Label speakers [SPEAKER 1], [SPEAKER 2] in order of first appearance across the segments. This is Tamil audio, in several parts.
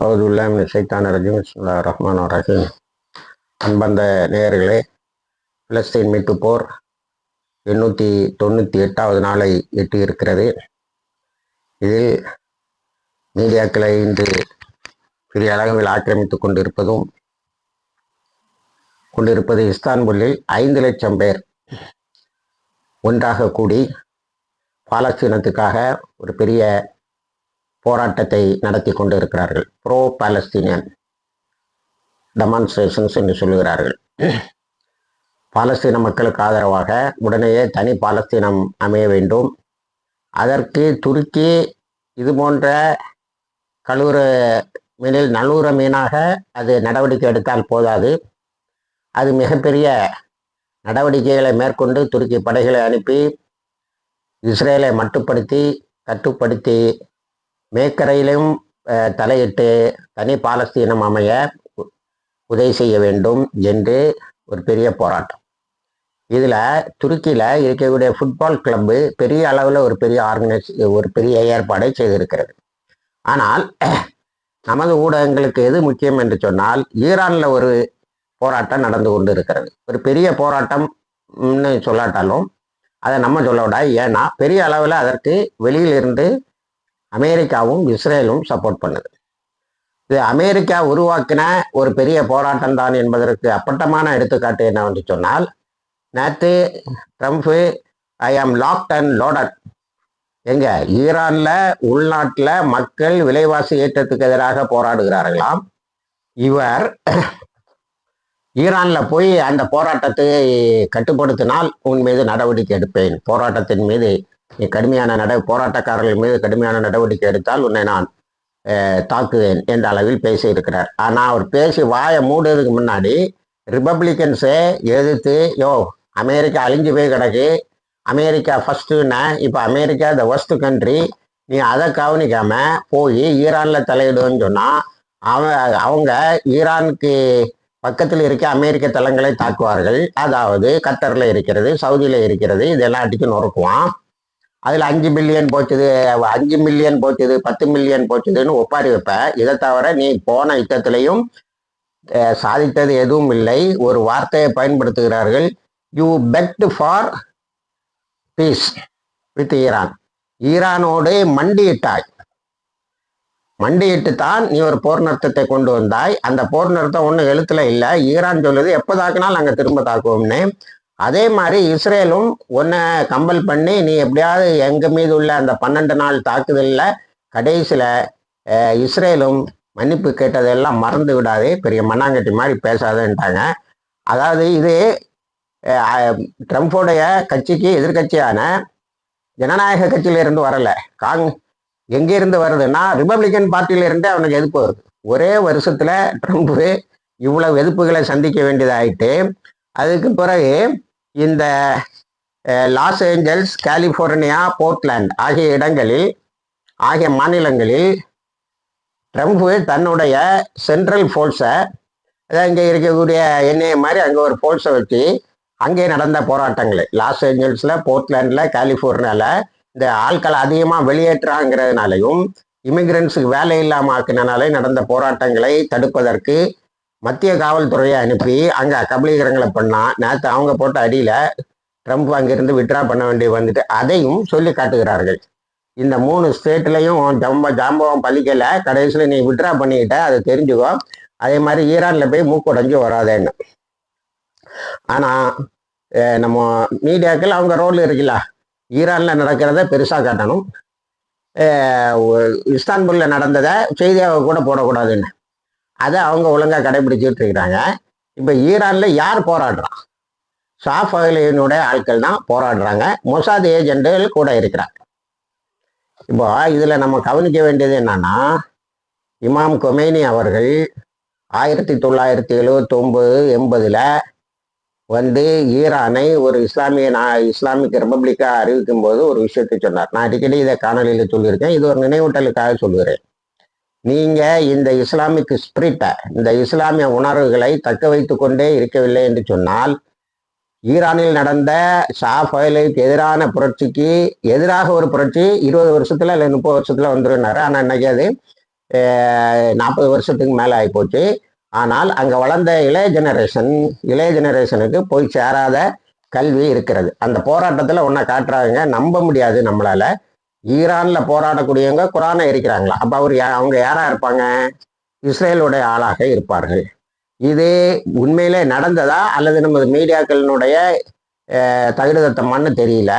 [SPEAKER 1] அவுதுல்லாஹி ஷைத்தானிர் ரஜீம் பிஸ்மில்லாஹிர் ரஹ்மானிர் ரஹீம். அன்பந்த நேயர்களே, பிலஸ்தீன் மீட்பு போர் 898வது நாளை எட்டியிருக்கிறது. இதில் மீடியாக்களை இன்று பெரிய அளவில் ஆக்கிரமித்துக் கொண்டிருப்பது இஸ்தான்புல்லில் 5 லட்சம் பேர் ஒன்றாக கூடி பாலஸ்தீனத்துக்காக ஒரு பெரிய போராட்டத்தை நடத்தி கொண்டு இருக்கிறார்கள். ப்ரோ பாலஸ்தீனியன் டெமான்ஸ்ட்ரேஷன்ஸ் என்று சொல்லுகிறார்கள். பாலஸ்தீன மக்களுக்கு ஆதரவாக உடனேயே தனி பாலஸ்தீனம் அமைய வேண்டும். அதற்கு துருக்கி இது போன்ற கழுவுற மீனில் நல்லூர மீனாக அது நடவடிக்கை எடுத்தால் போதாது, அது மிகப்பெரிய நடவடிக்கைகளை மேற்கொண்டு துருக்கி படைகளை அனுப்பி இஸ்ரேலை கட்டுப்படுத்தி மேற்கரையிலும் தலையிட்டு தனி பாலஸ்தீனம் அமைய உதவி செய்ய வேண்டும் என்று ஒரு பெரிய போராட்டம். இதில் துருக்கியில் இருக்கக்கூடிய ஃபுட்பால் கிளப்பு பெரிய அளவில் ஒரு பெரிய ஏற்பாடை செய்திருக்கிறது. ஆனால் நமது ஊடகங்களுக்கு எது முக்கியம் என்று சொன்னால், ஈரானில் ஒரு போராட்டம் நடந்து கொண்டு இருக்கிறது. ஒரு பெரிய போராட்டம்னு சொல்லாட்டாலும் அதை நம்ம சொல்ல விடாது. ஏன்னா பெரிய அளவில் அதற்கு வெளியிலிருந்து அமெரிக்காவும் இஸ்ரேலும் சப்போர்ட் பண்ணுது. இது அமெரிக்கா உருவாக்கின ஒரு பெரிய போராட்டம் தான் என்பதற்கு அப்பட்டமான எடுத்துக்காட்டு என்னவென்று சொன்னால், நேற்று ட்ரம்ப்பு ஐ ஆம் லாக்ட் அண்ட் லோடட் ஈரானில் உள்நாட்டில் மக்கள் விலைவாசி ஏற்றத்துக்கு எதிராக போராடுகிறார்களாம். இவர் ஈரானில் போய் அந்த போராட்டத்தை கட்டுப்படுத்தினால் உன் மீது நடவடிக்கை எடுப்பேன், போராட்டத்தின் மீது நீ போராட்டக்காரர்கள் மீது கடுமையான நடவடிக்கை எடுத்தால் உன்னை நான் தாக்குவேன் என்ற அளவில் பேசியிருக்கிறார். ஆனால் அவர் பேசி வாயை மூடுறதுக்கு முன்னாடி ரிப்பப்ளிகன்ஸே எதிர்த்து, அமெரிக்கா அழிஞ்சு போய் கிடக்கு, அமெரிக்கா ஃபர்ஸ்ட்டுன்னா இப்போ அமெரிக்கா த ஒர்ஸ்ட் கண்ட்ரி, நீ அதை கவனிக்காம போய் ஈரானில் தலையிடுன்னு சொன்னால் அவங்க ஈரானுக்கு பக்கத்தில் இருக்க அமெரிக்க தளங்களை தாக்குவார்கள். அதாவது கத்தரில் இருக்கிறது, சவுதியில் இருக்கிறது, இதெல்லாம் அடித்து நொறுக்குவான். அதில் 5 பில்லியன் போச்சுது, 5 மில்லியன் போச்சுது, 10 மில்லியன் போச்சுதுன்னு ஒப்பாரி வைப்ப. இதை தவிர நீ போன யுத்தத்திலையும் சாதித்தது எதுவும் இல்லை. ஒரு வார்த்தையை பயன்படுத்துகிறார்கள், you begged for peace with Iran. ஈரானோடு மண்டியிட்டு தான் நீ ஒரு போர் நிறுத்தத்தை கொண்டு வந்தாய். அந்த போர் நிறுத்தம் ஒன்றும் எழுத்துல இல்லை. ஈரான் சொல்லுது எப்போ தாக்குனாலும் நாங்கள் திரும்ப தாக்குவோம்னு. அதே மாதிரி இஸ்ரேலும் ஒன்றை கம்பல் பண்ணி நீ எப்படியாவது எங்கள் மீது உள்ள அந்த 12 நாள் தாக்குதலில் கடைசியில் இஸ்ரேலும் மன்னிப்பு கேட்டதெல்லாம் மறந்து விடாதே, பெரிய மண்ணாங்கட்டி மாதிரி பேசாதேன்ட்டாங்க. அதாவது இது ட்ரம்ப்போடைய கட்சிக்கு எதிர்கட்சியான ஜனநாயக கட்சியிலிருந்து வரலை, எங்கேருந்து வருதுன்னா ரிப்பப்ளிகன் பார்ட்டியிலிருந்து அவனுக்கு எதிர்ப்பு வருது. ஒரே வருஷத்தில் ட்ரம்ப்பு இவ்வளவு எதிர்ப்புகளை சந்திக்க வேண்டியதாயிட்டு, அதுக்கு பிறகு இந்த லாஸ் ஏஞ்சல்ஸ், கலிஃபோர்னியா, போர்ட்லாண்ட் ஆகிய மாநிலங்களில் ட்ரம்ப்பு தன்னுடைய சென்ட்ரல் ஃபோர்ஸை, அதாவது இங்கே இருக்கக்கூடிய எண்ணெய் மாதிரி அங்கே ஒரு ஃபோர்ஸை வச்சு அங்கே நடந்த போராட்டங்கள், லாஸ் ஏஞ்சல்ஸில், போர்ட்லாண்டில், கலிஃபோர்னியாவில் இந்த ஆட்களை அதிகமாக வெளியேற்றாங்கிறதுனாலையும் இமிகிரண்ட்ஸுக்கு வேலை இல்லாமல் ஆக்கினாலே நடந்த போராட்டங்களை தடுப்பதற்கு மத்திய காவல்துறையை அனுப்பி அங்கே கபலீகரங்களை பண்ணால், நேற்று அவங்க போட்ட அடியில் ட்ரம்ப் அங்கிருந்து விட்ரா பண்ண வேண்டி வந்துட்டு அதையும் சொல்லி காட்டுகிறார்கள். இந்த 3 ஸ்டேட்லையும் ஜாம்பவம் பலிக்கலை, கடைசியில் நீ விட்ரா பண்ணிக்கிட்ட, அதை தெரிஞ்சுக்கோ. அதே மாதிரி ஈரானில் போய் மூக்குடைஞ்சு வராதேன்னு. ஆனால் நம்ம மீடியாக்கள் அவங்க ரோல் இருக்குல்ல, ஈரானில் நடக்கிறத பெருசாக காட்டணும், இஸ்தான்புல்லில் நடந்ததை செய்தியாக கூட போடக்கூடாதுன்னு அதை அவங்க ஒழுங்காக கடைபிடிச்சிட்டு இருக்கிறாங்க. இப்போ ஈரானில் யார் போராடுறான்? ஷாஃப் அகலியினுடைய ஆட்கள் தான் போராடுறாங்க. மொசாத் ஏஜென்ட்டுகள் கூட இருக்கிறாங்க. இப்போ இதில் நம்ம கவனிக்க வேண்டியது என்னன்னா, இமாம் கொமேனி அவர்கள் 1979-80 வந்து ஈரானை ஒரு இஸ்லாமிக் ரிப்பப்ளிக்காக அறிவிக்கும் போது ஒரு விஷயத்தை சொன்னார். நான் அடிக்கடி இதை காணொலியில் சொல்லியிருக்கேன், இது ஒரு நினைவூட்டலுக்காக சொல்லுகிறேன். நீங்கள் இந்த இஸ்லாமிக் ஸ்பிரிட்டை, இந்த இஸ்லாமிய உணர்வுகளை தக்க வைத்து கொண்டே இருக்கவில்லை என்று சொன்னால், ஈரானில் நடந்த ஷாஃப் அகலிக்கு எதிரான புரட்சிக்கு எதிராக ஒரு புரட்சி 20 வருஷத்துல இல்லை 30 வருஷத்துல வந்துருன்னாரு. ஆனால் இன்னைக்கு அது 40 வருஷத்துக்கு மேலே ஆகிப்போச்சு. ஆனால் அங்கே வளர்ந்த இளைய ஜெனரேஷனுக்கு போய் சேராத கல்வி இருக்கிறது. அந்த போராட்டத்தில் ஒன்றை காட்டுறாங்க, நம்ப முடியாது நம்மளால. ஈரானில் போராடக்கூடியவங்க குரானை இருக்கிறாங்களா? அப்போ அவங்க யாராக இருப்பாங்க? இஸ்ரேலுடைய ஆளாக இருப்பார்கள். இது உண்மையிலே நடந்ததா அல்லது நமது மீடியாக்களினுடைய தகுடுதத்தமான்னு தெரியல.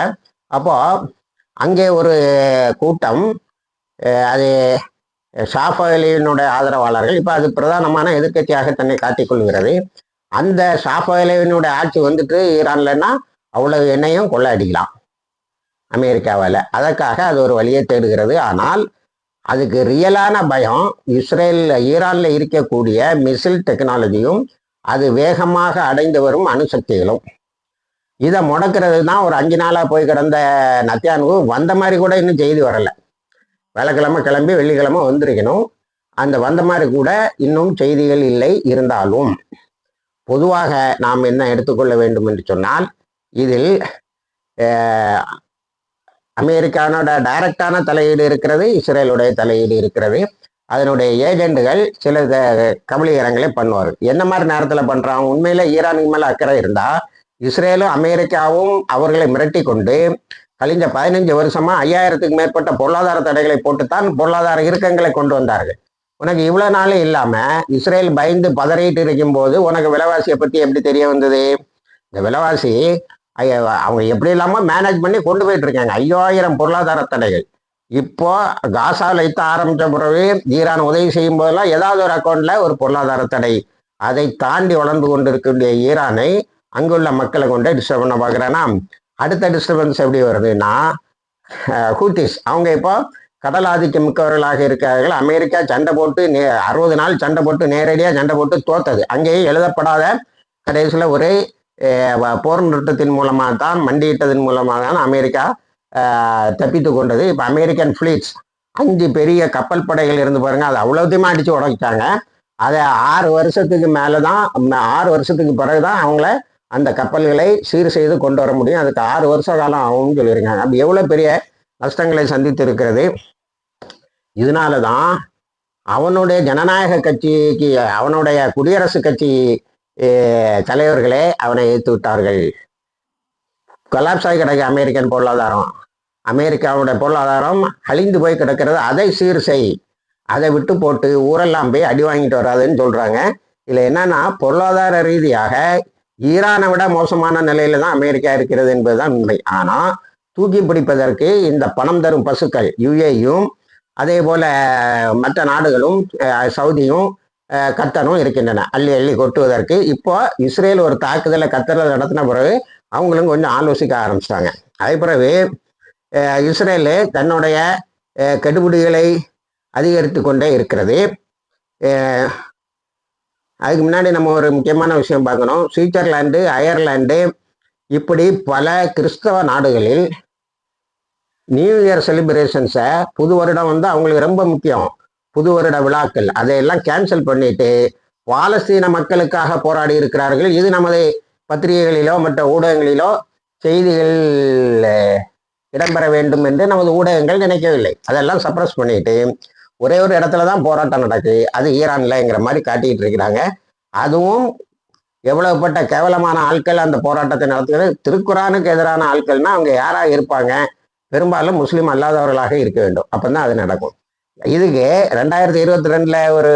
[SPEAKER 1] அப்போ அங்கே ஒரு கூட்டம், அது ஷாஃபலினுடைய ஆதரவாளர்கள், இப்போ அது பிரதானமான எதிர்கட்சியாக தன்னை காட்டிக்கொள்கிறது. அந்த ஷாஃபலினுடைய ஆட்சி வந்துட்டு ஈரான்லன்னா அவ்வளவு எண்ணெயும் கொள்ள அடிக்கலாம் அமெரிக்காவில். அதற்காக அது ஒரு வழியை தேடுகிறது. ஆனால் அதுக்கு ரியலான பயம் ஈரானில் இருக்கக்கூடிய மிசில் டெக்னாலஜியும் அது வேகமாக அடைந்து வரும் அணுசக்திகளும். இதை முடக்கிறது தான் ஒரு 5 நாளாக போய் கிடந்த நத்தியானுக்கு வந்த மாதிரி கூட இன்னும் செய்தி வரலை. வெள்ளிக்கிழமை கிளம்பி வெள்ளிக்கிழமை வந்திருக்கணும். அந்த வந்த மாதிரி கூட இன்னும் செய்திகள் இல்லை. இருந்தாலும் பொதுவாக நாம் என்ன எடுத்துக்கொள்ள வேண்டும் என்று சொன்னால், இதில் அமெரிக்கானோட டைரக்டான தலையீடு இருக்கிறது, இஸ்ரேலுடைய தலையீடு இருக்கிறது. அதனுடைய ஏஜெண்டுகள் சில கபலீகரங்களை பண்ணுவார்கள். என்ன மாதிரி நேரத்தில் பண்ணுறாங்க? உண்மையில ஈரானுக்கு மேலே அக்கறை இருந்தால் இஸ்ரேலும் அமெரிக்காவும் அவர்களை மிரட்டி கொண்டு கழிஞ்ச 15 வருஷமா 5000த்துக்கு மேற்பட்ட பொருளாதார தடைகளை போட்டுத்தான் பொருளாதார இறுக்கங்களை கொண்டு வந்தார்கள். உனக்கு இவ்வளோ நாளும் இல்லாமல் இஸ்ரேல் பயந்து பதறிட்டு இருக்கும் போது உனக்கு விலைவாசியை பற்றி எப்படி தெரிய வந்தது? இந்த விலைவாசி அவங்க எப்படி இல்லாமல் மேனேஜ் பண்ணி கொண்டு போயிட்டு இருக்காங்க. 5000 பொருளாதார தடைகள். இப்போ காசாவில் இத்த ஆரம்பித்த பிறகு ஈரான் உதவி செய்யும் போதெல்லாம் ஏதாவது ஒரு அக்கௌண்ட்ல ஒரு பொருளாதார தடை. அதை தாண்டி வளர்ந்து கொண்டு இருக்கக்கூடிய ஈரானை அங்குள்ள மக்களை கொண்டு டிஸ்டர்ப் பண்ண பார்க்குறேன்னா, அடுத்த டிஸ்டர்பன்ஸ் எப்படி வருதுன்னா, ஹூத்திஸ் அவங்க இப்போ கடல் ஆதிக்கம் மிக்கவர்களாக இருக்கிறார்கள். அமெரிக்கா சண்டை போட்டு 60 நாள் சண்டை போட்டு நேரடியாக சண்டை போட்டு தோத்தது. அங்கேயும் எழுதப்படாத கடைசியில் ஒரு போர் நிறுத்தத்தின் மூலமாக தான், மண்டியிட்டதன் மூலமாக தான் அமெரிக்கா தப்பித்து கொண்டது. இப்போ அமெரிக்கன் ஃப்ளீட்ஸ் 5 பெரிய கப்பல் படைகள் இருந்து பாருங்க, அது அவ்வளோத்தையுமே அடித்து உடைச்சாங்க. அதை 6 வருஷத்துக்கு மேலே தான், 6 வருஷத்துக்கு பிறகு தான் அவங்கள அந்த கப்பல்களை சீர் செய்து கொண்டு வர முடியும். அதுக்கு 6 வருஷ காலம் ஆகும்னு சொல்லியிருக்காங்க. அப்படி எவ்வளோ பெரிய நஷ்டங்களை சந்தித்து இருக்கிறது. இதனால தான் அவனுடைய ஜனநாயக கட்சிக்கு, அவனுடைய குடியரசுக் கட்சி தலைவர்களே அவனை எதிர்த்து விட்டார்கள். கொலாப்ஸ் ஆகி கிடக்கு அமெரிக்கன் பொருளாதாரம். அமெரிக்காவுடைய பொருளாதாரம் அழிந்து போய் கிடக்கிறது. அதை சீர் செய், அதை விட்டு போட்டு ஊரெல்லாம் போய் அடி வாங்கிட்டு வராதுன்னு சொல்றாங்க. இதில் என்னன்னா, பொருளாதார ரீதியாக ஈரானை விட மோசமான நிலையில தான் அமெரிக்கா இருக்கிறது என்பதுதான் உண்மை. ஆனால் தூக்கி பிடிப்பதற்கு இந்த பணம் தரும் பசுக்கள் யுஏயும் அதே போல மற்ற நாடுகளும் சவுதியும் கத்தரும் இருக்கின்றன அள்ளி அள்ளி கொட்டுவதற்கு. இப்போ இஸ்ரேல் ஒரு தாக்குதலை கத்தரை நடத்தின பிறகு அவங்களும் கொஞ்சம் ஆலோசிக்க ஆரம்பிச்சிட்டாங்க. அதே பிறகு இஸ்ரேலு தன்னுடைய கெடுபிடிகளை அதிகரித்து கொண்டே இருக்கிறது. அதுக்கு முன்னாடி நம்ம ஒரு முக்கியமான விஷயம் பார்க்கணும். சுவிட்சர்லாந்து, அயர்லாந்து இப்படி பல கிறிஸ்தவ நாடுகளில் நியூ இயர் செலிப்ரேஷன்ஸை, புது வருடம் வந்து அவங்களுக்கு ரொம்ப முக்கியம், புது வருட விழாக்கள், அதையெல்லாம் கேன்சல் பண்ணிட்டு பாலஸ்தீன மக்களுக்காக போராடி இருக்கிறார்கள். இது நமது பத்திரிகைகளிலோ மற்ற ஊடகங்களிலோ செய்திகள் இடம்பெற வேண்டும் என்று நமது ஊடகங்கள் நினைக்கவில்லை. அதெல்லாம் சப்ரஸ் பண்ணிட்டு ஒரே ஒரு இடத்துல தான் போராட்டம் நடக்குது, அது ஈரான்லங்கிற மாதிரி காட்டிக்கிட்டு இருக்கிறாங்க. அதுவும் எவ்வளவுப்பட்ட கேவலமான ஆட்கள் அந்த போராட்டத்தை நடத்துகிறது. திருக்குரானுக்கு எதிரான ஆட்கள்னா அவங்க யாராக இருப்பாங்க? பெரும்பாலும் முஸ்லீம் அல்லாதவர்களாக இருக்க வேண்டும். அப்போதான் அது நடக்கும். இதுக்கு 2022 ஒரு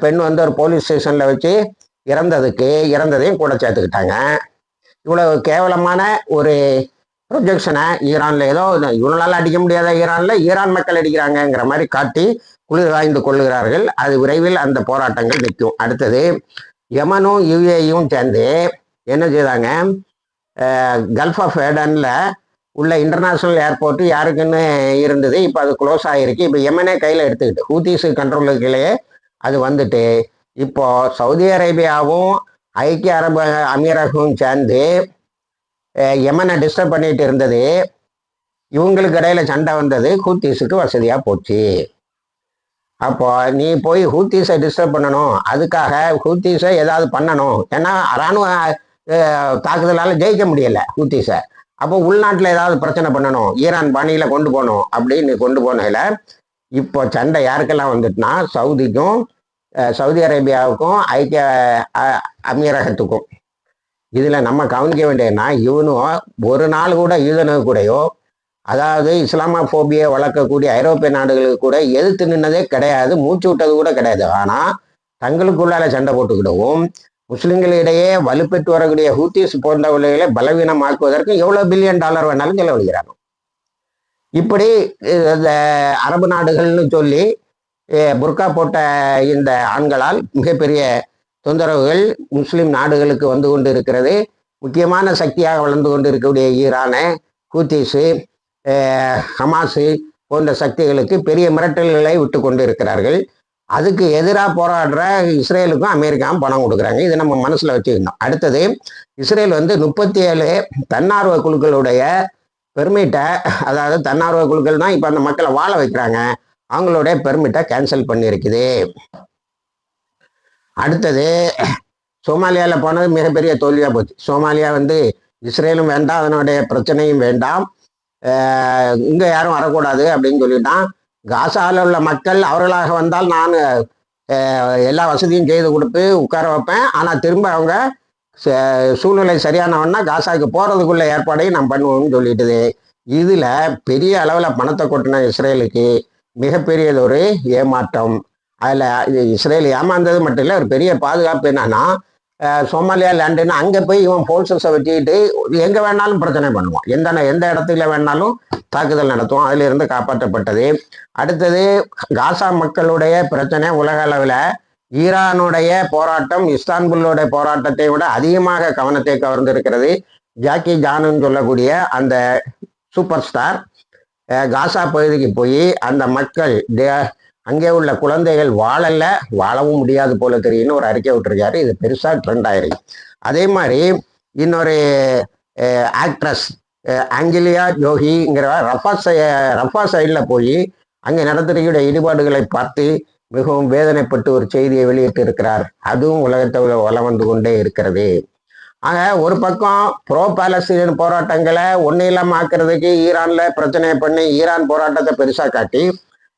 [SPEAKER 1] பெண் வந்து ஒரு போலீஸ் ஸ்டேஷனில் வச்சு இறந்ததையும் கூட சேர்த்துக்கிட்டாங்க. இவ்வளவு கேவலமான ஒரு ப்ரொஜெக்ஷனை ஈரானில் ஏதோ இவங்களால அடிக்க முடியாத ஈரான் மக்கள் அடிக்கிறாங்கங்கிற மாதிரி காட்டி குளிர் காய்ந்து கொள்ளுகிறார்கள். அது விரைவில் அந்த போராட்டங்கள் நிற்கும். அடுத்தது யமனும் யுஏயும் சேர்ந்து என்ன செய்தாங்க, கல்ஃப் ஆஃப் ஏடனில் உள்ள இன்டர்நேஷ்னல் ஏர்போர்ட் யாருக்குன்னு இருந்தது, இப்போ அது க்ளோஸ் ஆகிருக்கு. இப்போ யமனே கையில் எடுத்துக்கிட்டு ஹூத்திஸ் கண்ட்ரோலுக்குள்ளேயே அது வந்துட்டு இப்போ சவுதி அரேபியாவும் ஐக்கிய அரபு அமீரகமும் சேர்ந்து யமனை டிஸ்டர்ப் பண்ணிட்டு இருந்தது. இவங்களுக்கு இடையில சண்டை வந்தது, ஹூத்திஸுக்கு வசதியாக போச்சு. அப்போ நீ போய் ஹூத்திஸை டிஸ்டர்ப் பண்ணணும், அதுக்காக ஹூத்திஸை ஏதாவது பண்ணணும். ஏன்னா இராணுவ தாக்குதலால் ஜெயிக்க முடியலை ஹூத்திஸை. அப்போ உள்நாட்டில் ஏதாவது பிரச்சனை பண்ணணும், ஈரான் பாணியில் கொண்டு போகணும் அப்படின்னு கொண்டு போனதில் இப்போ சண்டை யாருக்கெல்லாம் வந்துட்டுனா சவுதிக்கும் சவுதி அரேபியாவுக்கும் ஐக்கிய அமீரகத்துக்கும். இதில் நம்ம கவனிக்க வேண்டியதுன்னா இவனும் ஒரு நாள் கூட ஈதனுக்கு கூடயோ அதாவது இஸ்லாமோபியை வளர்க்கக்கூடிய ஐரோப்பிய நாடுகளுக்கு கூட எதிர்த்து நின்னதே கிடையாது, மூச்சு விட்டது கூட கிடையாது. ஆனால் தங்களுக்குள்ளால சண்டை போட்டுக்கிடவும் முஸ்லிம்களிடையே வலுப்பெற்று வரக்கூடிய ஹூத்திஸ் போன்றவர்களை பலவீனமாக்குவதற்கு எவ்வளவு பில்லியன் டாலர் வேணாலும் செலவழிக்கிறாங்க. இப்படி இந்த அரபு நாடுகள்னு சொல்லி புர்கா போட்ட இந்த ஆண்களால் மிகப்பெரிய தொந்தரவுகள் முஸ்லிம் நாடுகளுக்கு வந்து கொண்டு இருக்கிறது. முக்கியமான சக்தியாக வளர்ந்து கொண்டு இருக்கக்கூடிய ஈரானு, ஹூத்திஸு, ஹமாஸு போன்ற சக்திகளுக்கு பெரிய மிரட்டல்களை விட்டு கொண்டு இருக்கிறார்கள். அதுக்கு எதிராக போராடுற இஸ்ரேலுக்கும் அமெரிக்காவும் பணம் கொடுக்குறாங்க. இதை நம்ம மனசில் வச்சுக்கணும். அடுத்தது, இஸ்ரேல் 37 தன்னார்வ குழுக்களுடைய பெர்மிட்டை, அதாவது தன்னார்வ குழுக்கள் தான் இப்போ அந்த மக்களை வாழ வைக்கிறாங்க, அவங்களுடைய பெர்மிட்டை கேன்சல் பண்ணியிருக்குது. அடுத்தது, சோமாலியாவில் போனது மிகப்பெரிய தோல்வியாக போச்சு. சோமாலியா இஸ்ரேலும் வேண்டாம், அதனுடைய பிரச்சனையும் வேண்டாம், இங்கே யாரும் வரக்கூடாது அப்படின்னு சொல்லிட்டான். காசாவில் உள்ள மக்கள் அவர்களாக வந்தால் நான் எல்லா வசதியும் செய்து கொடுத்து உட்கார வைப்பேன், ஆனால் திரும்ப அவங்க சூழ்நிலை சரியானவன்னா காசாவுக்கு போகிறதுக்குள்ள ஏற்பாடையும் நான் பண்ணுவோம்னு சொல்லிட்டுது. இதில் பெரிய அளவில் பணத்தை கொட்டின இஸ்ரேலுக்கு மிகப்பெரியது ஒரு ஏமாற்றம். அதில் இஸ்ரேல் ஏமாந்தது மட்டும் இல்லை, ஒரு பெரிய பாதுகாப்பு என்னன்னா, சோமாலியா லேண்டுன்னு அங்கே போய் இவன் ஃபோர்ஸஸை வச்சுக்கிட்டு எங்கே வேணாலும் பிரச்சனை பண்ணுவான், எந்த இடத்துல வேணாலும் தாக்குதல் நடத்துவோம். அதிலிருந்து காப்பாற்றப்பட்டது. அடுத்தது, காசா மக்களுடைய பிரச்சனை உலக அளவில் ஈரானுடைய போராட்டம் இஸ்தான்புல்லோடைய போராட்டத்தை விட அதிகமாக கவனத்தை கவர்ந்திருக்கிறது. ஜாக்கி ஜானுன்னு சொல்லக்கூடிய அந்த சூப்பர் ஸ்டார் காசா பகுதிக்கு போய் அந்த மக்கள் அங்கே உள்ள குழந்தைகள் வாழவும் முடியாது போல தெரியும்னு ஒரு அறிக்கை விட்டுருக்காரு. இது பெருசாக ட்ரெண்ட் ஆயிருக்கு. அதே மாதிரி இன்னொரு ஆக்ட்ரஸ் ஆஞ்சலியா ஜோஹிங்கிற ரஃபா சைடில் போய் அங்கே நடத்திருக்கிற ஈடுபாடுகளை பார்த்து மிகவும் வேதனைப்பட்டு ஒரு செய்தியை வெளியிட்டு இருக்கிறார். அதுவும் உலகத்தை வளம் வந்து கொண்டே இருக்கிறது. ஆக ஒரு பக்கம் ப்ரோ பாலஸ்தீன் போராட்டங்களை ஒன்றும் இல்லாமல் ஆக்கிறதுக்கு ஈரானில் பிரச்சனை பண்ணி ஈரான் போராட்டத்தை பெருசாக காட்டி,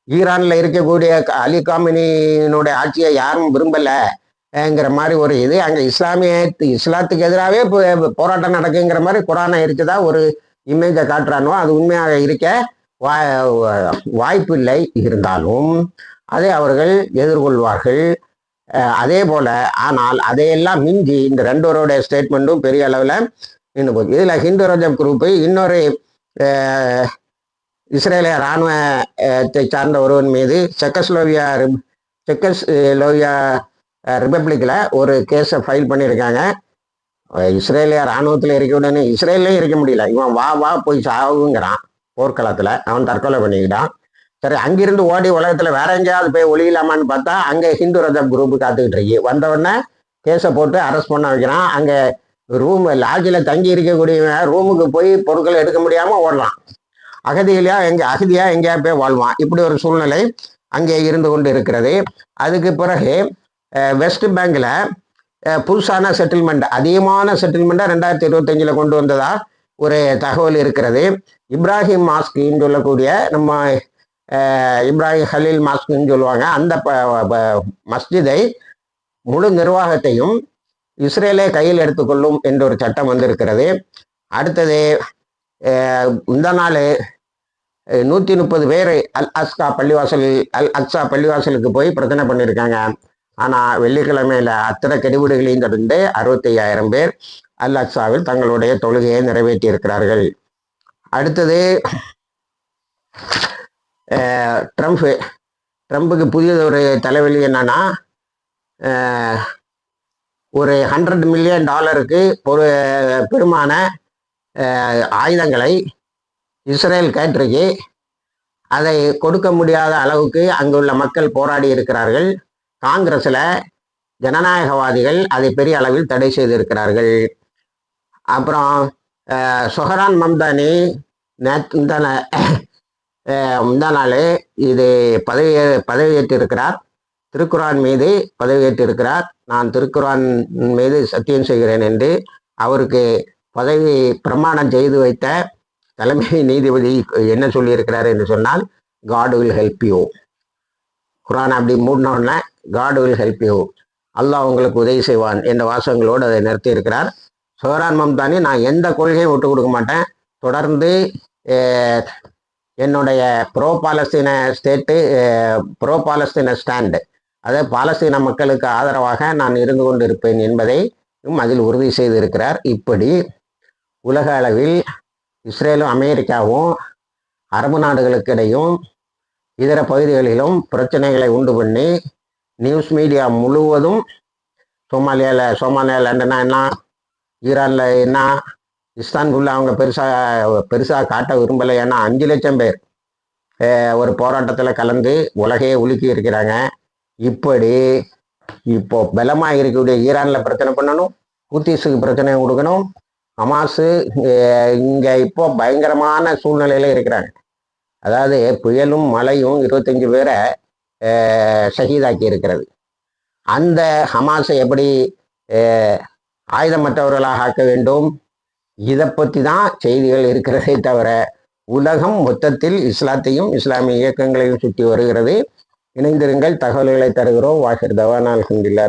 [SPEAKER 1] ஈரானில் இருக்கக்கூடிய அலி காமினியினுடைய ஆட்சியை யாரும் விரும்பலைங்கிற மாதிரி ஒரு இது, அங்கே இஸ்லாத்துக்கு எதிராகவே போராட்டம் நடக்குங்கிற மாதிரி குரானை இருக்குதா ஒரு இமேஜை காட்டுறானோ, அது உண்மையாக இருக்க வாய்ப்பில்லை. இருந்தாலும் அதை அவர்கள் எதிர்கொள்வார்கள். அதே போல, ஆனால் அதையெல்லாம் மிஞ்சி இந்த ரெண்டோருடைய ஸ்டேட்மெண்ட்டும் பெரிய அளவில் நின்று போச்சு. இதில் ஹிந்து ரஜப் குரூப்பு இன்னொரு இஸ்ரேலிய இராணுவத்தை சார்ந்த ஒருவன் மீது செக்கஸ்லோவியா ரிப்பப்ளிக்கில் ஒரு கேஸை ஃபைல் பண்ணியிருக்காங்க. இஸ்ரேலிய இராணுவத்தில் இருக்கவுடனே இஸ்ரேல்லையும் இருக்க முடியல, இவன் வா போய் சாவுங்கிறான் போர்க்களத்தில், அவன் தற்கொலை பண்ணிக்கிட்டான். சரி, அங்கிருந்து ஓடி உலகத்தில் வேற எங்கேயாவது போய் ஒழியலாமான்னு பார்த்தா அங்கே ஹிந்து ரஜப் குரூப்பு காத்துக்கிட்டு இருக்கு. வந்தவுடனே கேஸை போட்டு அரெஸ்ட் பண்ண வைக்கிறான். அங்கே லாட்ஜில் தங்கி இருக்கக்கூடிய ரூமுக்கு போய் பொருட்களை எடுக்க முடியாமல் ஓடலாம், அகதியா எங்கேயா போய் வாழ்வான். இப்படி ஒரு சூழ்நிலை அங்கே இருந்து கொண்டு இருக்கிறது. அதுக்கு பிறகு வெஸ்ட் பேங்கில் புதுசான செட்டில்மெண்ட், அதிகமான செட்டில்மெண்ட்டை 2025 கொண்டு வந்ததா ஒரு தகவல் இருக்கிறது. இப்ராஹிம் மாஸ்கின்னு சொல்லக்கூடிய நம்ம இப்ராஹிம் ஹலீல் மாஸ்கின்னு சொல்லுவாங்க, அந்த மஸ்ஜிதை முழு நிர்வாகத்தையும் இஸ்ரேலே கையில் எடுத்துக்கொள்ளும் என்ற ஒரு சட்டம் வந்திருக்கிறது. அடுத்தது, இந்த நாள் 130 பேர் அல் அக்ஸா பள்ளிவாசலுக்கு போய் பிரச்சனை பண்ணியிருக்காங்க. ஆனால் வெள்ளிக்கிழமையில் அத்தனை கெடுபிடுகளையும் தொடர்ந்து 65,000 பேர் அல் அக்ஸாவில் தங்களுடைய தொழுகையை நிறைவேற்றி இருக்கிறார்கள். அடுத்தது, ட்ரம்புக்கு புதியது ஒரு தலைவலி என்னன்னா, ஒரு $100 மில்லியன் ஒரு பெருமான ஆயுதங்களை இஸ்ரேல் கேட்டிருக்கு. அதை கொடுக்க முடியாத அளவுக்கு அங்குள்ள மக்கள் போராடி இருக்கிறார்கள். காங்கிரஸில் ஜனநாயகவாதிகள் அதை பெரிய அளவில் தடை செய்திருக்கிறார்கள். அப்புறம் சொஹரான் மம்தானி இந்த நாள் இது பதவியேற்றிருக்கிறார். திருக்குரான் மீது பதவியேற்றிருக்கிறார். நான் திருக்குரான் மீது சத்தியம் செய்கிறேன் என்று அவருக்கு பதவி பிரமாணம் செய்து வைத்த தலைமை நீதிபதி என்ன சொல்லியிருக்கிறார் என்று சொன்னால், காட் வில் ஹெல்ப் யூ. குரான் அப்படி மூடினோடனே காட் வில் ஹெல்ப் யூ, அல்லாஹ் உங்களுக்கு உதவி செய்வான் என்ற வாசகங்களோடு அதை நிறுத்தி இருக்கிறார். சோரான் மம்தானி, நான் எந்த கொள்கையும் விட்டு கொடுக்க மாட்டேன், தொடர்ந்து என்னுடைய ப்ரோ பாலஸ்தீன ஸ்டேட்டு, ப்ரோ பாலஸ்தீன ஸ்டாண்டு, அதாவது பாலஸ்தீன மக்களுக்கு ஆதரவாக நான் இருந்து கொண்டு இருப்பேன் என்பதை அதில் உறுதி செய்திருக்கிறார். இப்படி உலக அளவில் இஸ்ரேலும் அமெரிக்காவும் அரபு நாடுகளுக்கிடையும் இதர பகுதிகளிலும் பிரச்சனைகளை உண்டு பண்ணி நியூஸ் மீடியா முழுவதும் சோமாலியாலண்டனா என்ன, ஈரானில் என்ன, இஸ்தான்புல்ல அவங்க பெருசாக காட்ட விரும்பலை. ஏன்னா 5 லட்சம் பேர் ஒரு போராட்டத்தில் கலந்து உலகையே உலுக்கி இருக்கிறாங்க. இப்படி இப்போ பலமாக இருக்கக்கூடிய ஈரானில் பிரச்சனை பண்ணணும், ஹூத்திஸுக்கு பிரச்சனை கொடுக்கணும், ஹமாஸு இங்கே இப்போ பயங்கரமான சூழ்நிலையில் இருக்கிறாங்க. அதாவது புயலும் மழையும் 25 பேரை ஷஹீதாக்கி இருக்கிறது. அந்த ஹமாஸை எப்படி ஆயுதமற்றவர்களாக ஆக்க வேண்டும், இதை பற்றி தான் செய்திகள் இருக்கிறதே தவிர உலகம் மொத்தத்தில் இஸ்லாத்தையும் இஸ்லாமிய இயக்கங்களையும் சுற்றி வருகிறது. இணைந்திருங்கள், தகவல்களை தருகிறோம். வாஹிர் தவானா அல்ஹம்துலில்லாஹ்.